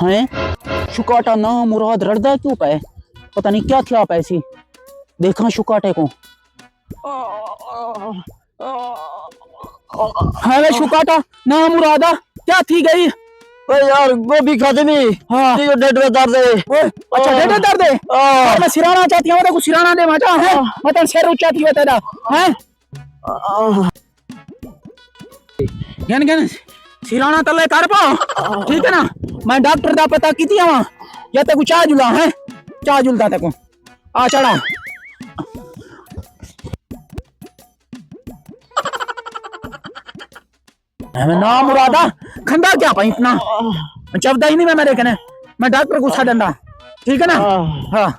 हैं शुकाटा ना मुराद रड़दा क्यों पाए, पता नहीं क्या खिला पाए सी। देखा शुकाटे को है वे शुकाटा ना मुरादा क्या थी गई। ओए यार गोभी खा देनी। हाँ ठीक है, डेट में दर्द है। अच्छा डेढ़ दर्द है। मैं सिराना चाहती हूँ तो सिराना दे मचा है मतलब शेर ऊंचा थी तेरा हैं गन गन सिराना तले कर पाओ ठीक है ना। मैं डॉक्टर दा पता की थी वहां या तेको चाह जुला है चाह जुलता तेको आ चढ़ा ना मुरादा खंदा क्या पाई इतना चबदा ही नहीं मैं मेरे कने मैं डॉक्टर को छड़ंदा ठीक है ना। हाँ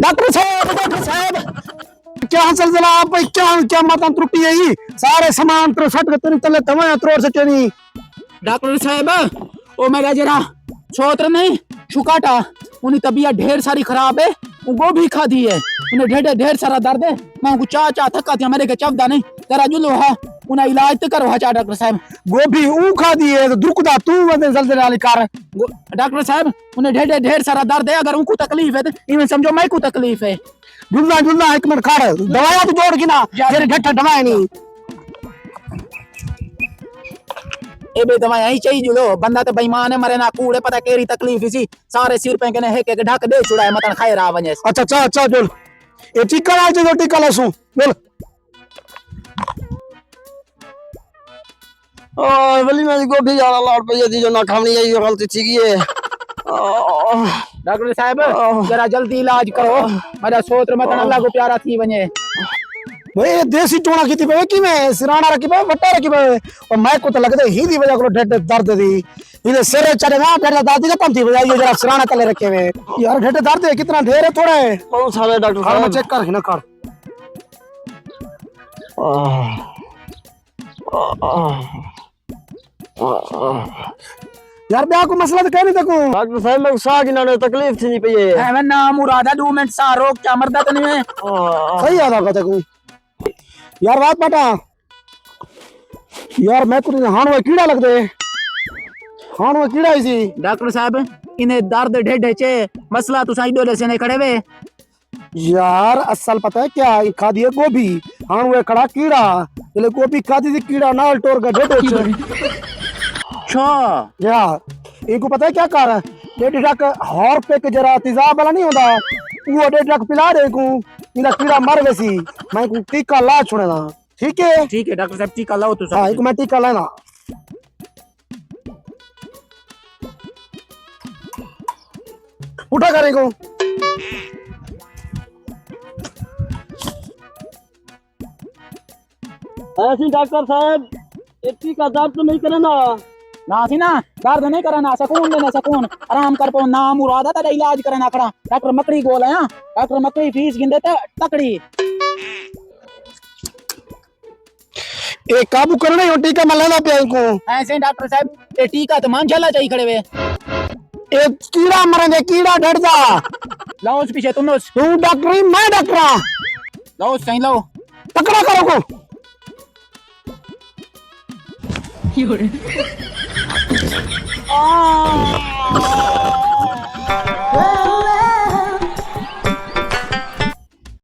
डॉक्टर साहब क्या हासिल जनाब भाई, क्या माता त्रुटि है ही सारे सामान तो सट के तले तवा त्रोड़ सके नहीं। डॉक्टर साहब ओ मेरा जरा छोत्र नहीं शुकाटा उन्हें तबीयत ढेर सारी खराब है वो भी खा दी है उन्हें ढेर सारा दर्द है मैं उनको चाह थका थी मेरे के चबदा नहीं तेरा जुलो है उन्हें इलाज तो करो चा डॉक्टर साहब गोभी ऊ खा दी है तो दुखदा तू वदे जल्दी वाली कर। डॉक्टर साहब उन्हें ढेर सारा दर्द है अगर उनको तकलीफ है तो इन्हें समझो मैं को तकलीफ है। जुल्ला एक मिनट खा दवाया तो जोड़ की ना तेरे ढट्ठा दवाई नहीं ए बे दवाई यही चाहिए जुलो बंदा तो बेईमान है मरे ना कूड़े पता केरी तकलीफ इसी सारे सिर पे कने है के ढक दे छुड़ाए मतन खाए रा वने। अच्छा अच्छा जुल ए टीका ला जो टीका ला सु बोल ओ वली में गोभी ज्यादा लाड़ पे थी जो ना खानी है ये गलती थी है। डॉक्टर साहब जरा जल्दी इलाज करो मेरा सोत्र मतन अल्लाह को प्यारा थी वने भाई देसी टोना की थी कि मैं सिराना रखी पे बट्टा रखी पे और मैं को तो लगदे ही दी वजह को ढेड दर्द दी इधर सिर चढ़े ना ढेड दर्द का तम थी वजह ये जरा सिराना तले रखे हुए यार ढेड दर्द है कितना ढेर है थोड़ा है कौन सा है डॉक्टर साहब चेक कर ना कर यार ब्याह को मसला तो कह नहीं सकूं डॉक्टर साहब मैं साह की ना तकलीफ थी नहीं पई है मैं ना मुरादा 2 मिनट सा रोक क्या मरदा तो नहीं है सही याद आ सकूं यार बात बेटा यार मैं कुछ हाण वो कीड़ा लग दे हाण वो कीड़ा इसी डॉक्टर साहब इन्हें दर्द ढेडे चे मसला तो साइड डोले से नहीं खड़े वे यार असल पता है क्या खा दिए गोभी हाण वो खड़ा कीड़ा ये गोभी खा दी कीड़ा नाल टोर का ढेडे चे अच्छा यार इनको पता है क्या कर डेढ़ ट्रक हॉर पे के जरा तेजाब वाला नहीं होता वो डेढ़ ट्रक पिला दे को इनका कीड़ा मर वैसी मैं को टीका ला छोड़ना ठीक है डॉक्टर साहब टीका लाओ तो हां एक मैं टीका लेना उठा करे को ऐसी डॉक्टर साहब एक टीका दर्द तो नहीं करे ना थी ना दर्द नहीं करना सुकून देना सुकून आराम कर पो ना मुरादा तेरा इलाज करना खड़ा डॉक्टर मकड़ी गोल है डॉक्टर मकड़ी फीस गिंदे तो तकड़ी ए काबू करना है टीका मैं लेना पे को ऐसे डॉक्टर साहब ये टीका तो मान चला चाहिए खड़े वे ए कीड़ा मरे कीड़ा डर जा लाओ उस पीछे तुम तू डॉक्टर मैं डॉक्टर लाओ सही लाओ पकड़ा करो को आ